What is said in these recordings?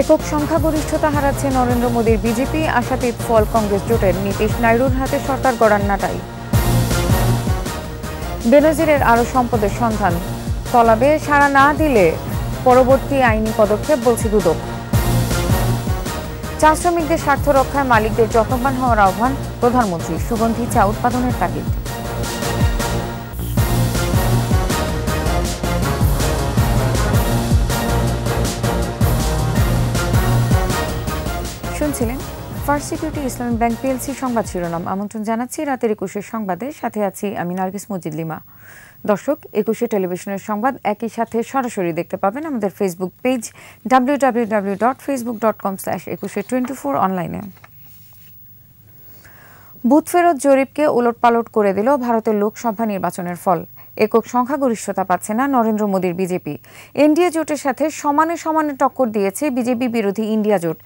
একক সংখ্যাগরিষ্ঠতা হারাচ্ছে নরেন্দ্র মোদীর বিজেপি, আশাতীত ফল কংগ্রেস জোটের, নীতিশ নাইডুর হাতে সরকার গড়ার নাটাই। বেনজিরের আরও সম্পদের সন্ধান, তলবে সাড়া না দিলে পরবর্তী আইনি পদক্ষেপ, বলছে দুদক। চা শ্রমিকদের স্বার্থ রক্ষায় মালিকদের যত্নবান হওয়ার আহ্বান প্রধানমন্ত্রী, সুগন্ধি চা উৎপাদনের তাগিদ। শুনছিলেন first security Islamic bank PLC সংবাদ শিরোনাম। আমন্ত্রণ জানাচ্ছি রাতের 21-এর সংবাদে, সাথে আছি আমি নার্গিস মজিদ লিমা। দর্শক, 21 টেলিভিশনের সংবাদ একই সাথে সরাসরি দেখতে পাবেন আমাদের ফেসবুক পেজ www.facebook.com/2124 অনলাইনে। বুথ ফেরত জরিপকে উলটপালট করে দিল ভারতের লোকসভা নির্বাচনের ফল। একক সংখ্যাগরিষ্ঠতা পাচ্ছে না নরেন্দ্র মোদীর বিজেপি। এনডিএ জোটের সাথে সমানে সমানে টক্কর দিয়েছে বিজেপি বিরোধী ইন্ডিয়া জোট।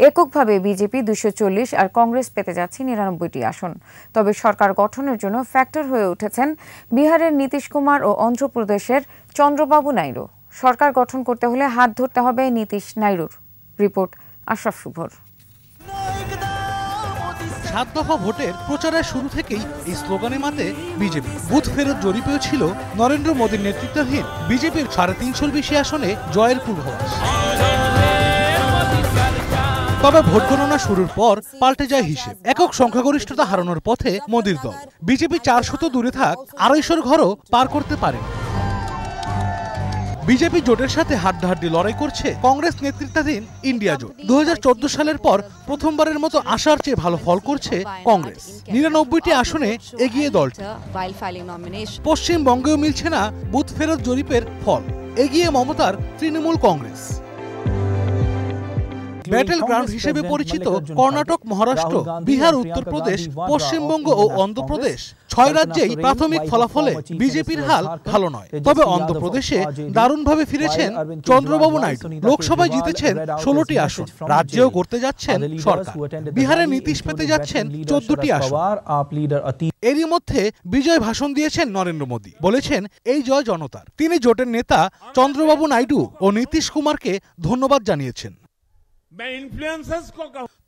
এককভাবে বিজেপি 240 আর কংগ্রেস পেতে যাচ্ছে 99টি আসন। তবে সরকার গঠনের জন্য ফ্যাক্টর হয়ে উঠেছেন বিহারের নীতিশ কুমার ও অন্ধ্রপ্রদেশের চন্দ্রবাবু নাইডু। সরকার গঠন করতে হলে হাত ধরতে হবে নীতিশ নাইডুর। রিপোর্ট আশরাফ শুভর। 7 দফা ভোটের প্রচারের শুরু থেকেই এই স্লোগানে মাতে বিজেপি। বুথ ফেরত জরিপেও ছিল নরেন্দ্র মোদীর নেতৃত্বাধীন বিজেপির 350 বেশি আসনে জয়ের পূর্বাভাস। তবে ভোট গণনা শুরুর পর পাল্টে যায় হিসেব। একক সংখ্যাগরিষ্ঠতা হারানোর পথে মোদীর দল। বিজেপি 400 তো দূরে থাক, 250 ঘরও পার করতে পারে। বিজেপি জোটের সাথে হাড্ডাহাড্ডি লড়াই করছে কংগ্রেস নেতৃত্বাধীন ইন্ডিয়া জোট। 2014 সালের পর প্রথমবারের মতো আশার চেয়ে ভালো ফল করছে কংগ্রেস। 99টি আসনে এগিয়ে দলটি। পশ্চিমবঙ্গেও মিলছে না বুথ ফেরত জরিপের ফল, এগিয়ে মমতার তৃণমূল কংগ্রেস। ব্যাটেল গ্রাউন্ড হিসেবে পরিচিত কর্ণাটক, মহারাষ্ট্র, বিহার, উত্তরপ্রদেশ, পশ্চিমবঙ্গ ও অন্ধ্রপ্রদেশ 6 রাজ্যেই প্রাথমিক ফলাফলে বিজেপির হাল ভালো নয়। তবে অন্ধ্রপ্রদেশে দারুণভাবে ফিরেছেন চন্দ্রবাবু নাইডু। লোকসভায় জিতেছেন 16টি আসন, রাজ্যেও করতে যাচ্ছেন সরকার। বিহারে নীতিশ পেতে যাচ্ছেন 14টি আসন। এরই মধ্যে বিজয় ভাষণ দিয়েছেন নরেন্দ্র মোদী, বলেছেন এই জয় জনতার। তিনি জোটের নেতা চন্দ্রবাবু নাইডু ও নীতিশ কুমারকে ধন্যবাদ জানিয়েছেন।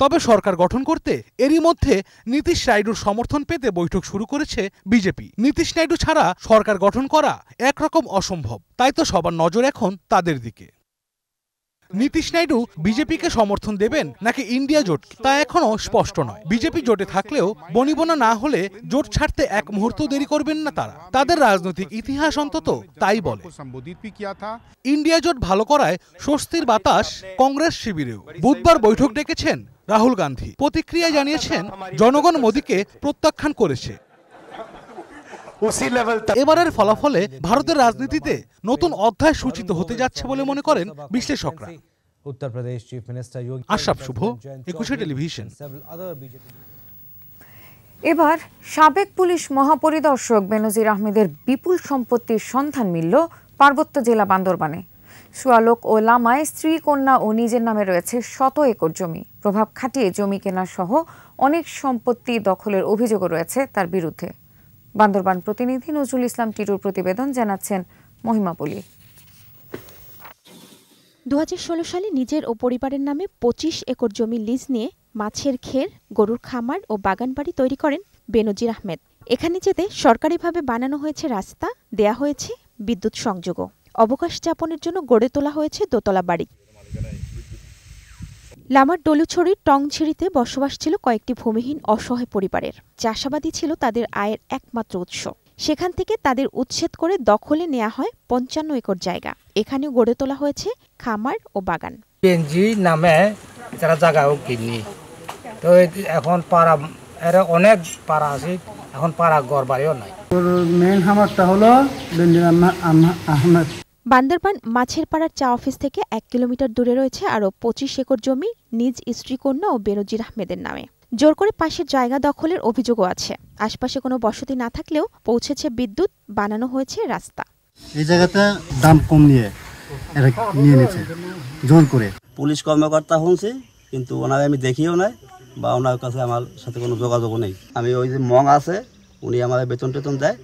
তবে সরকার গঠন করতে এরই মধ্যে নীতিশ নাইডুর সমর্থন পেতে বৈঠক শুরু করেছে বিজেপি। নীতিশ নাইডু ছাড়া সরকার গঠন করা একরকম অসম্ভব, তাই তো সবার নজর এখন তাদের দিকে। নীতিশ নাইডু বিজেপিকে সমর্থন দেবেন নাকি ইন্ডিয়া জোট, তা এখনো স্পষ্ট নয়। বিজেপি জোটে থাকলেও বনিবনা না হলে জোট ছাড়তে এক মুহূর্ত দেরি করবেন না তারা। তাদের রাজনৈতিক ইতিহাস অন্তত তাই বলে। ইন্ডিয়া জোট ভালো করায় স্বস্তির বাতাস কংগ্রেস শিবিরেও। বুধবার বৈঠক ডেকেছেন রাহুল গান্ধী। প্রতিক্রিয়া জানিয়েছেন জনগণ মোদীকে প্রত্যাখ্যান করেছে। এবারের ফলাফলে ভারতের রাজনীতিতে নতুন অধ্যায় সূচিত হতে যাচ্ছে বলে মনে করেন বিশ্লেষকরা। আশরাফ শুভ, 21 টেলিভিশন। এবার সাবেক পুলিশ মহাপরিদর্শক বেনজির আহমেদের বিপুল সম্পত্তির সন্ধান মিলল পার্বত্য জেলা বান্দরবানে। সুয়ালোক ও লামায় স্ত্রী, কন্যা ও নিজের নামে রয়েছে 100 একর জমি। প্রভাব খাটিয়ে জমি কেনা সহ অনেক সম্পত্তি দখলের অভিযোগও রয়েছে তার বিরুদ্ধে। বান্দরবান প্রতিনিধি নজরুল ইসলাম টিটুর প্রতিবেদন, জানাচ্ছেন মহিমা পলি। 2016 সালে নিজের ও পরিবারের নামে 25 একর জমি লিজ নিয়ে মাছের ঘের, গরুর খামার ও বাগানবাড়ি তৈরি করেন বেনজির আহমেদ। এখানে যেতে সরকারিভাবে বানানো হয়েছে রাস্তা, দেয়া হয়েছে বিদ্যুৎ সংযোগও। অবকাশ যাপনের জন্য গড়ে তোলা হয়েছে দোতলা বাড়ি। লামার ডলুছড়ির টংছিড়িতে বসবাস ছিল কয়েকটি ভূমিহীন অসহায় পরিবারের। চাষাবাদই ছিল তাদের আয়ের একমাত্র উৎস। সেখান থেকে তাদের উচ্ছেদ করে দখলে নেওয়া হয় 55 একর জায়গা। এখানেও গড়ে তোলা হয়েছে খামার ও বাগান। পেনজি নামে যারা জায়গাও কিনি, তো এখন পাড়া এরা অনেক পাড়া আছে, এখন পাড়া ঘর বাড়িও নাই। মেইন খামারটা হলো বেনজির আহমেদ। বান্দরবান মাছের পাড়ার চা অফিস থেকে 1 কিলোমিটার দূরে রয়েছে আরও 25 একর জমি নিজ স্ত্রী, কন্যা ও বেনজির আহমেদের নামে। জোর করে পাশের জায়গা দখলের অভিযোগও আছে। আশপাশে কোনো বসতি না থাকলেও পৌঁছেছে বিদ্যুৎ, বানানো হয়েছে রাস্তা। এই জায়গাটা দাম কম নিয়ে এরা নিয়ে নিয়েছে জোর করে। পুলিশ কর্মকর্তা শুনছি, কিন্তু ওনাকে আমি দেখিও নাই বা ওনার কাছে আমার সাথে কোনো যোগাযোগও নেই। আমি ওই যে মং আছে, উনি আমার বেতন টেতন দেয়।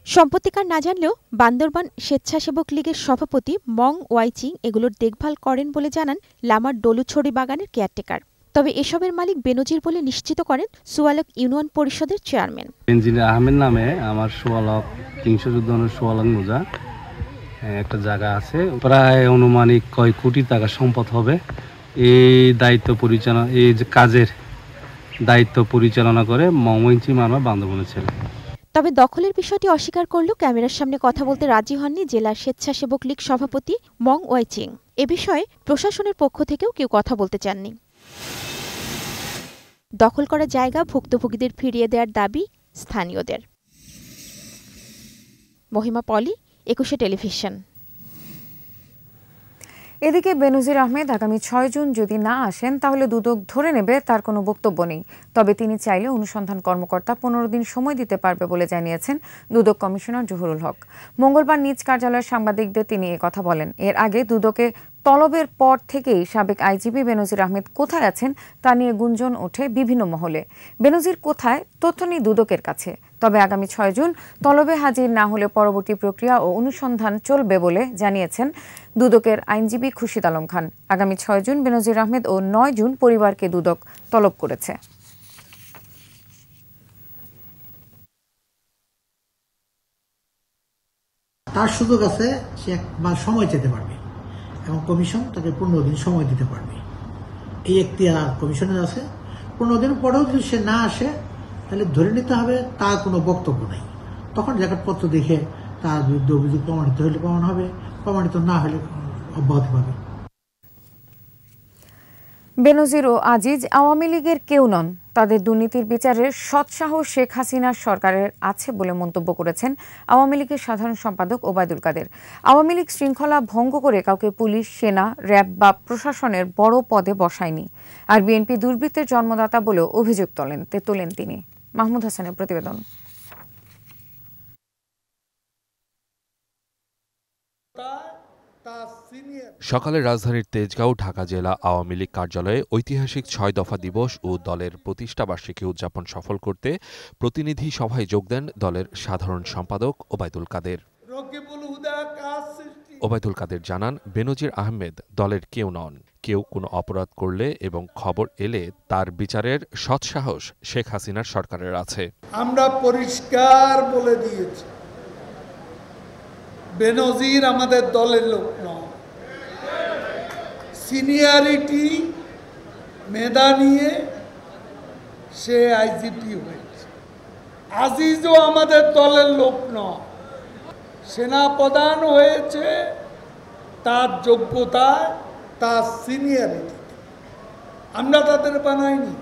সম্পত্তিকার না জানলেও বান্দরবান স্বেচ্ছাসেবক লীগের সভাপতি মং ওয়াইচিং এগুলোর দেখভাল করেন বলে জানান লামার ডলুছড়ি বাগানের কেয়ারটেকার। তবে এসবের মালিক বেনজির বলে নিশ্চিত করেন সুয়ালক ইউনিয়ন পরিষদের চেয়ারম্যান। বেনজির আহমেদ নামে আমার সুয়ালক 314 সুয়ালক মোজা একটা জায়গা আছে, প্রায় অনুমানিক কয় কোটি টাকা সম্পদ হবে। এই দায়িত্ব পরিচালনা, এই যে কাজের দায়িত্ব পরিচালনা করে মংওয়াইচিং মামা বান্দরবানের ছেলে। তবে দখলের বিষয়টি অস্বীকার করলেও ক্যামেরার সামনে কথা বলতে রাজি হননি জেলা স্বেচ্ছাসেবক লীগ সভাপতি মং ওয়াইচিং। এ বিষয়ে প্রশাসনের পক্ষ থেকেও কেউ কথা বলতে চাননি। দখল করা জায়গা ভুক্তভোগীদের ফিরিয়ে দেওয়ার দাবি স্থানীয়দের। মহিমা পলি, 21 টেলিভিশন। এদিকে বেনজির আহমেদ আগামী 6 জুন যদি না আসেন তাহলে দুদক ধরে নেবে তার কোনো বক্তব্য নেই। তবে তিনি চাইলে অনুসন্ধান কর্মকর্তা 15 দিন সময় দিতে পারবে বলে জানিয়েছেন দুদক কমিশনার জহুরুল হক। মঙ্গলবার নিজ কার্যালয়ের সাংবাদিকদের তিনি কথা বলেন। এর আগে দুদকে তলবের পর থেকেই সাবেক আইজিপি বেনজির আহমেদ কোথায় আছেন তা নিয়ে গুঞ্জন ওঠে বিভিন্ন মহলে। বেনজির কোথায় তথ্য নেই দুদকের কাছে। তবে আগামী 6 জুন তলবে হাজির না হলে পরবর্তী প্রক্রিয়া ও অনুসন্ধান চলবে বলে জানিয়েছেন দুদকের আইনজীবী খুরশিদ আলম খান। আগামী 6 জুন বেনজির আহমেদ ও 9 জুন পরিবারকে দুদক তলব করেছে। তার সুযোগ আছে, সে একবার সময় যেতে পারবে এবং কমিশন তাকে 15 দিন সময় দিতে পারবে। এই এখতিয়ার কমিশনের আছে। 15 দিন পরেও যদি সে না আসে তাহলে ধরে নিতে হবে তার কোনো বক্তব্য নাই। তখন রেকর্ডপত্র দেখে তার বিরুদ্ধে অভিযোগ প্রমাণিত হলে প্রমাণ হবে, প্রমাণিত না হলে অব্যাহতি পাবে। বেনজির ও আজিজ আওয়ামী লীগের কেউ নন। তাদের দুর্নীতির বিচারের সৎসাহস শেখ হাসিনার সরকারের আছে বলে মন্তব্য করেছেন আওয়ামী লীগের সাধারণ সম্পাদক ওবায়দুল কাদের। আওয়ামী লীগ শৃঙ্খলা ভঙ্গ করে কাউকে পুলিশ, সেনা, র্যাব বা প্রশাসনের বড় পদে বসায়নি। আর বিএনপি দুর্বৃত্তের জন্মদাতা বলেও অভিযোগ তোলেন তিনি। মাহমুদ হাসানের প্রতিবেদন। সকালে রাজধানীর তেজগাঁও ঢাকা জেলা আওয়ামী লীগ কার্যালয়ে ঐতিহাসিক 6 দফা দিবস ও দলের প্রতিষ্ঠা বার্ষিকী উদযাপন সফল করতে প্রতিনিধি সভায় যোগ দেন দলের সাধারণ সম্পাদক ওবায়দুল কাদের। ওবায়দুল কাদের জানান, বেনজির আহমেদ দলের কেউ নন। কেউ কোনো অপরাধ করলে এবং খবর এলে তার বিচারের সৎসাহস শেখ হাসিনার সরকারের আছে। আমরা পরিষ্কার বলে দিয়েছি, বেনজির আমাদের দলের লোক নয়। সিনিয়রিটি মেধা নিয়ে সে আইজিপি হয়েছে। আজিজও আমাদের দলের লোক নয়। সেনাপ্রধান হয়েছে তার যোগ্যতায়, তার সিনিয়রিটি। আমরা তাদের বানাইনি।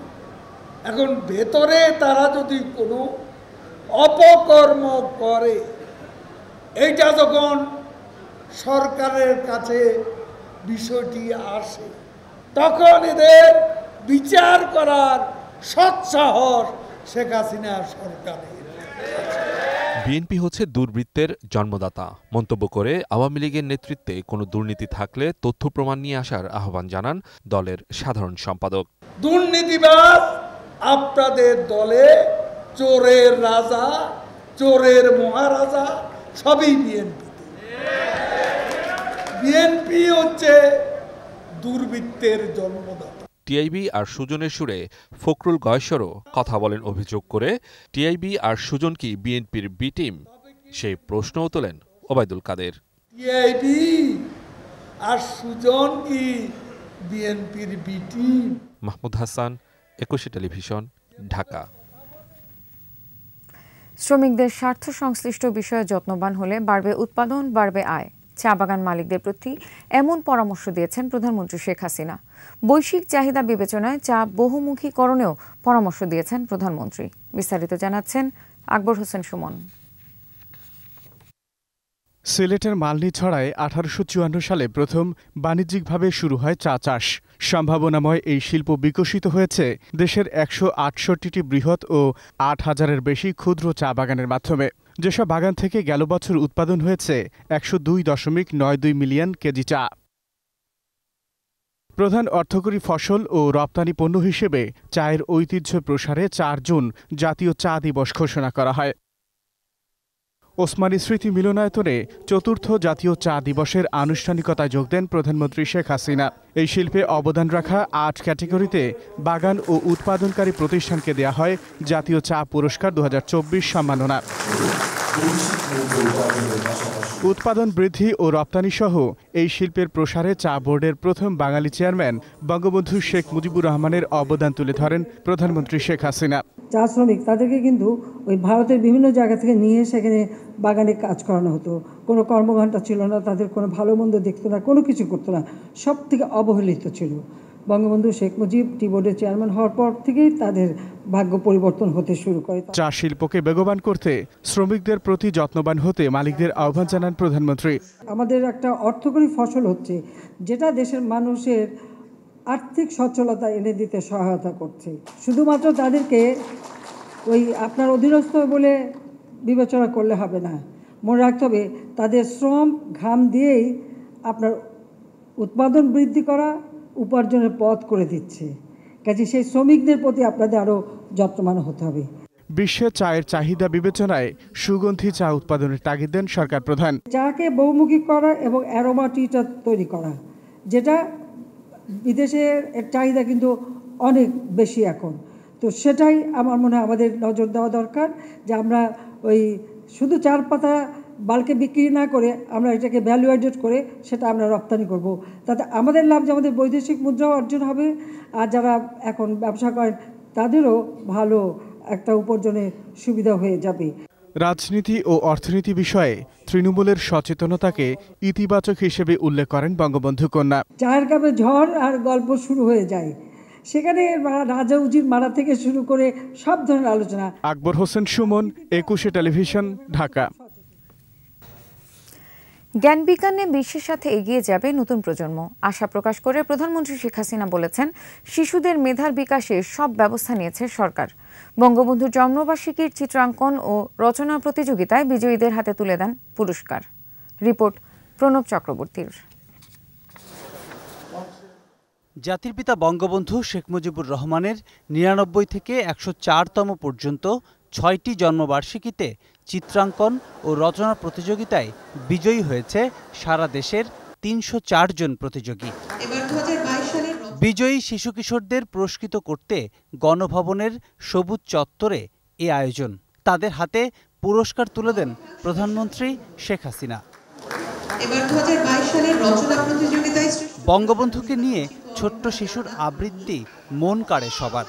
এখন ভেতরে তারা যদি কোনো অপকর্ম করে, এইটা যখন সরকারের কাছে বিষয়টি আসে তখন এদের বিচার করার সৎসাহস শেখ হাসিনা সরকারের। বিএনপি হচ্ছে দুর্বৃত্তের জন্মদাতা মন্তব্য করে আওয়ামী লীগের নেতৃত্বে কোনো দুর্নীতি থাকলে তথ্য প্রমাণ নিয়ে আসার আহ্বান জানান দলের সাধারণ সম্পাদক। দুর্নীতিবাজ আপনাদের দলে চোরের রাজা, চোরের মহারাজা সবই বিএনপি। বিএনপি হচ্ছে দুর্বৃত্তের জন্মদাতা। টিআইবি আর সুজনের সুরে ফখরুল গয়েশ্বরও কথা বলেন অভিযোগ করে। টিআইবি আর সুজন কি বিএনপির বি টিম? সেই প্রশ্নও তোলেন ওবায়দুল কাদের। টিআইবি আর সুজন কি বিএনপির B team? Mahmud Hasan, 21 television, Dhaka. শ্রমিকদের স্বার্থ সংশ্লিষ্ট বিষয়ে যত্নবান হলে বাড়বে উৎপাদন, বাড়বে আয়। চা বাগান মালিকদের প্রতি এমন পরামর্শ দিয়েছেন প্রধানমন্ত্রী শেখ হাসিনা। বৈশ্বিক চাহিদা বিবেচনায় চা বহুমুখীকরণেও পরামর্শ দিয়েছেন প্রধানমন্ত্রী। বিস্তারিত জানাচ্ছেন আকবর হোসেন সুমন। সিলেটের মালনীছড়ায় 1854 সালে প্রথম বাণিজ্যিকভাবে শুরু হয় চা চাষ। সম্ভাবনাময় এই শিল্প বিকশিত হয়েছে দেশের 168টি বৃহৎ ও 8,000-এর বেশি ক্ষুদ্র চা বাগানের মাধ্যমে। যেসব বাগান থেকে গেল বছর উৎপাদন হয়েছে 102.92 মিলিয়ন কেজি চা। প্রধান অর্থকরী ফসল ও রপ্তানি পণ্য হিসেবে চায়ের ঐতিহ্য প্রসারে 4 জুন জাতীয় চা দিবস ঘোষণা করা হয়। ওসমানী স্মৃতি মিলনায়তনে চতুর্থ জাতীয় চা দিবসের আনুষ্ঠানিকতায় যোগ দেন প্রধানমন্ত্রী শেখ হাসিনা। এই শিল্পে অবদান রাখা ৮ ক্যাটেগরিতে বাগান ও উৎপাদনকারী প্রতিষ্ঠানকে দেয়া হয় জাতীয় চা পুরস্কার ২০২৪ সম্মাননা। উৎপাদন বৃদ্ধি ও রপ্তানি সহ এই শিল্পের প্রসারে চা বোর্ডের প্রথম বাঙালি চেয়ারম্যান বঙ্গবন্ধু শেখ মুজিবুর রহমানের অবদান তুলে ধরেন প্রধানমন্ত্রী শেখ হাসিনা। চা শ্রমিক তাদেরকে কিন্তু ওই ভারতের বিভিন্ন জায়গা থেকে নিয়ে সেখানে বাগানে কাজ করানো হতো। কোনো কর্মঘণ্টা ছিল না, তাদের কোনো ভালো মন্দ দেখতো না, কোনো কিছু করতো না, সব থেকে অবহেলিত ছিল। বঙ্গবন্ধু শেখ মুজিব টি বোর্ডের চেয়ারম্যান হওয়ার পর থেকেই তাদের ভাগ্য পরিবর্তন হতে শুরু করে। চা শিল্পকে বেগবান করতে শ্রমিকদের প্রতি যত্নবান হতে মালিকদের আহ্বান জানান প্রধানমন্ত্রী। আমাদের একটা অর্থকরী ফসল হচ্ছে যেটা দেশের মানুষের আর্থিক সচ্ছলতা এনে দিতে সহায়তা করছে। শুধুমাত্র তাদেরকে ওই আপনার অধীনস্থ বলে বিবেচনা করলে হবে না, মনে রাখতে হবে তাদের শ্রম ঘাম দিয়েই আপনার উৎপাদন বৃদ্ধি করা উপার্জনের পথ করে দিচ্ছে। কাজে সেই শ্রমিকদের প্রতি আপনাদের আরও যত্নবান হতে হবে। বিশ্বে চায়ের চাহিদা বিবেচনায় সুগন্ধি চা উৎপাদনের তাগিদ দেন সরকার প্রধান। চাকে বহুমুখী করা এবং অ্যারোমা টিটা তৈরি করা, যেটা বিদেশের চাহিদা কিন্তু অনেক বেশি এখন। তো সেটাই আমার মনে হয় আমাদের নজর দেওয়া দরকার, যে আমরা ওই শুধু চার পাতা বাল্কে বিক্রি না করে আমরা এটাকে ভ্যালু অ্যাডেড করে সেটা আমরা রপ্তানি করব। তাতে আমাদের লাভ, যে আমাদের বৈদেশিক মুদ্রাও অর্জন হবে, আর যারা এখন ব্যবসা করেন তাদেরও ভালো একটা উপার্জনের সুবিধা হয়ে যাবে। রাজনীতি ও অর্থনীতি বিষয়ে তৃণমূলের সচেতনতাকে ইতিবাচক হিসেবে উল্লেখ করেন বঙ্গবন্ধু কন্যা। চায়ের কাপে ঝড় আর গল্প শুরু হয়ে যায়, সেখানে রাজা উজির মারা থেকে শুরু করে সব ধরনের আলোচনা। আকবর হোসেন সুমন, ২১ টেলিভিশন, ঢাকা। জ্ঞান বিজ্ঞানে বিশ্বের সাথে এগিয়ে যাবে নতুন প্রজন্ম, আশা প্রকাশ করে প্রধানমন্ত্রী শেখ হাসিনা বলেছেন, শিশুদের মেধার বিকাশে সব ব্যবস্থা নিয়েছে সরকার। বঙ্গবন্ধুর জন্মবার্ষিকীর চিত্রাঙ্কন ও রচনা প্রতিযোগিতায় বিজয়ীদের হাতে তুলে দেন পুরস্কার। রিপোর্ট প্রণব চক্রবর্তীর। জাতির পিতা বঙ্গবন্ধু শেখ মুজিবুর রহমানের ৯৯ থেকে ১০৪তম পর্যন্ত ৬টি জন্মবার্ষিকীতে চিত্রাঙ্কন ও রচনা প্রতিযোগিতায় বিজয়ী হয়েছে সারা দেশের ৩০৪ জন প্রতিযোগী। বিজয়ী শিশু কিশোরদের পুরস্কৃত করতে গণভবনের সবুজ চত্বরে এ আয়োজন। তাদের হাতে পুরস্কার তুলে দেন প্রধানমন্ত্রী শেখ হাসিনা। বঙ্গবন্ধুকে নিয়ে ছোট্ট শিশুর আবৃত্তি মন কাড়ে সবার।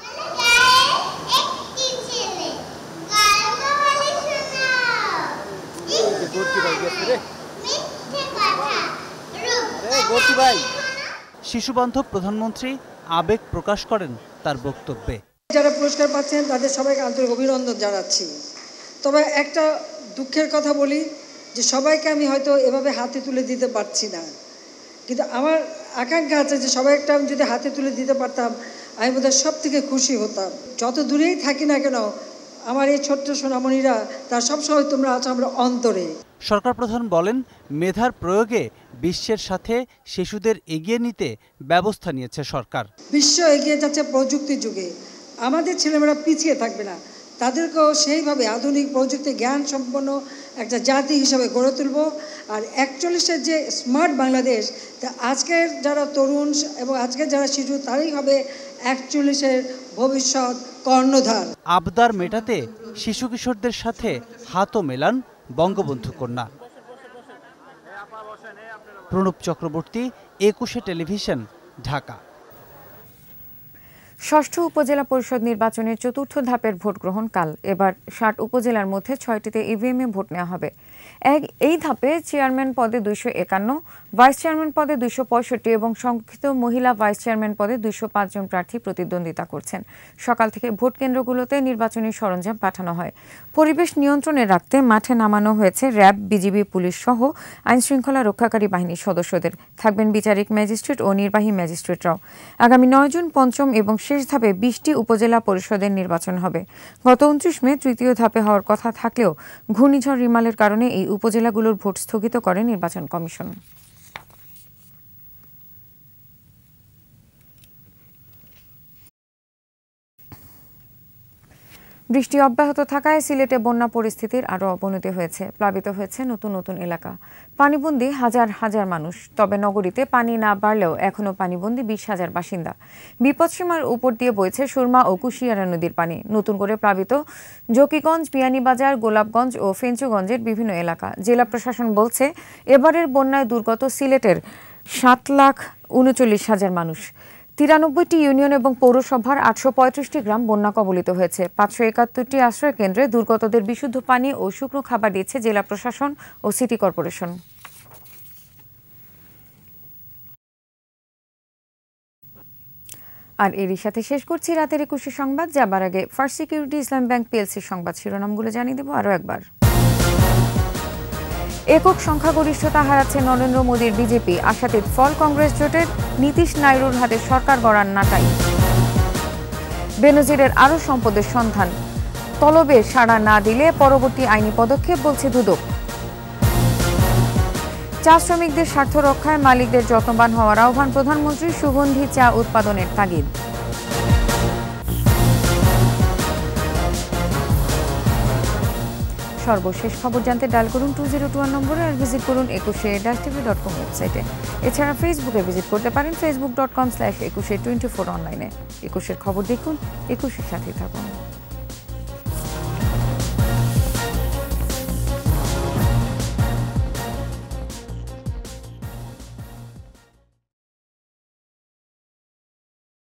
শিশুবান্ধব প্রধানমন্ত্রী আবেগ প্রকাশ করেন তার বক্তব্যে। যারা পুরস্কার পাচ্ছেন তাদের সবাইকে আন্তরিক অভিনন্দন জানাচ্ছি। তবে একটা দুঃখের কথা বলি, যে সবাইকে আমি হয়তো এভাবে হাতে তুলে দিতে পারছি না, কিন্তু আমার আকাঙ্ক্ষা আছে যে সবাইকে আমি যদি হাতে তুলে দিতে পারতাম, আমি বোধহয় সব থেকে খুশি হতাম। যত দূরেই থাকি না কেন, আমার এই ছোট্ট সোনামণিরা তার সবসময় তোমরা আছো আমরা অন্তরে। সরকার প্রধান বলেন, মেধার প্রয়োগে বিশ্বের সাথে শিশুদের এগিয়ে নিতে ব্যবস্থা নিয়েছে সরকার। বিশ্ব এগিয়ে যাচ্ছে প্রযুক্তির যুগে, আমাদের ছেলেমেয়েরা পিছিয়ে থাকবে না, তাদেরকেও সেইভাবে আধুনিক প্রযুক্তি জ্ঞান সম্পন্ন একটা জাতি হিসাবে গড়ে তুলব। আর ৪১-এর যে স্মার্ট বাংলাদেশ, তা আজকের যারা তরুণ এবং আজকের যারা শিশু, তারাই হবে ৪১-এর ভবিষ্যৎ কর্ণধার। আবদার মেটাতে শিশু কিশোরদের সাথে হাতও মেলান বঙ্গবন্ধু কন্যা। প্রণব চক্রবর্তী, ২১ টেলিভিশন, ঢাকা। ষষ্ঠ উপজেলা পরিষদ নির্বাচনের চতুর্থ ধাপের ভোট গ্রহণ কাল। এবার ৬০ উপজেলার মধ্যে ৬টিতে ইভিএমে ভোট নেওয়া হবে। এই ধাপে চেয়ারম্যান পদে ২৫১, ভাইস চেয়ারম্যান পদে ২৬৫ এবং সংরক্ষিত মহিলা ভাইস চেয়ারম্যান পদে ২০৫ জন প্রার্থী প্রতিদ্বন্দ্বিতা করছেন। সকাল থেকে ভোট কেন্দ্রগুলোতে নির্বাচনী সরঞ্জাম পাঠানো হয়। পরিবেশ নিয়ন্ত্রণে রাখতে মাঠে নামানো হয়েছে র্যাব, বিজিবি, পুলিশ সহ আইনশৃঙ্খলা রক্ষাকারী বাহিনীর সদস্যদের। থাকবেন বিচারিক ম্যাজিস্ট্রেট ও নির্বাহী ম্যাজিস্ট্রেটরাও। আগামী ৯ জুন পঞ্চম এবং শেষ ধাপে ২০টি উপজেলা পরিষদের নির্বাচন হবে। গত ২৯ মে তৃতীয় ধাপে হওয়ার কথা থাকলেও ঘূর্ণিঝড় রিমালের কারণে এই উপজেলাগুলোর ভোট স্থগিত করে নির্বাচন কমিশন। বৃষ্টি অব্যাহত থাকায় সিলেটে বন্যা পরিস্থিতির আরও অবনতি হয়েছে। প্লাবিত হয়েছে নতুন নতুন এলাকা, পানিবন্দী হাজার হাজার মানুষ। তবে নগরীতে পানি না বাড়লেও এখনও পানিবন্দী 20,000 বাসিন্দা। বিপদসীমার উপর দিয়ে বইছে সুরমা ও কুশিয়ারা নদীর পানি। নতুন করে প্লাবিত জকিগঞ্জ, বিয়ানীবাজার, গোলাপগঞ্জ ও ফেঞ্চুগঞ্জের বিভিন্ন এলাকা। জেলা প্রশাসন বলছে, এবারের বন্যায় দুর্গত সিলেটের 7,39,000 মানুষ। 93টি ইউনিয়ন এবং পৌরসভার 835টি গ্রাম বন্যা কবলিত হয়েছে। 571টি আশ্রয় কেন্দ্রে দুর্গতদের বিশুদ্ধ পানি ও শুকনো খাবার দিচ্ছে জেলা প্রশাসন ও সিটি কর্পোরেশন। আর এরই সাথে শেষ করছি রাতের 21 সংবাদ। যাবার আগে ফার্স্ট সিকিউরিটি ইসলাম ব্যাংক পিএলসি সংবাদ শিরোনামগুলো জানিয়ে দেব আরও একবার। একক সংখ্যাগরিষ্ঠতা হারাচ্ছে নরেন্দ্র মোদীর বিজেপি। আশাতীত ফল কংগ্রেস জোটের, নীতিশ নাইডুর হাতে সরকার গড়ার নাটাই। বেনজিরের আরও সম্পদের সন্ধান, তলবে সাড়া না দিলে পরবর্তী আইনি পদক্ষেপ বলছে দুদক। চা শ্রমিকদের স্বার্থ রক্ষায় মালিকদের যত্নবান হওয়ার আহ্বান প্রধানমন্ত্রীর। সুগন্ধি চা উৎপাদনের তাগিদ। সর্বশেষ খবর জানতে ডায়াল করুন 2021 নম্বরে আর ভিজিট করুন 21-tv.com ওয়েবসাইটে। এছাড়া ফেসবুকে ভিজিট করতে পারেন facebook.com/2124 অনলাইনে। 21-এর খবর দেখুন, 21-এর সাথে থাকুন।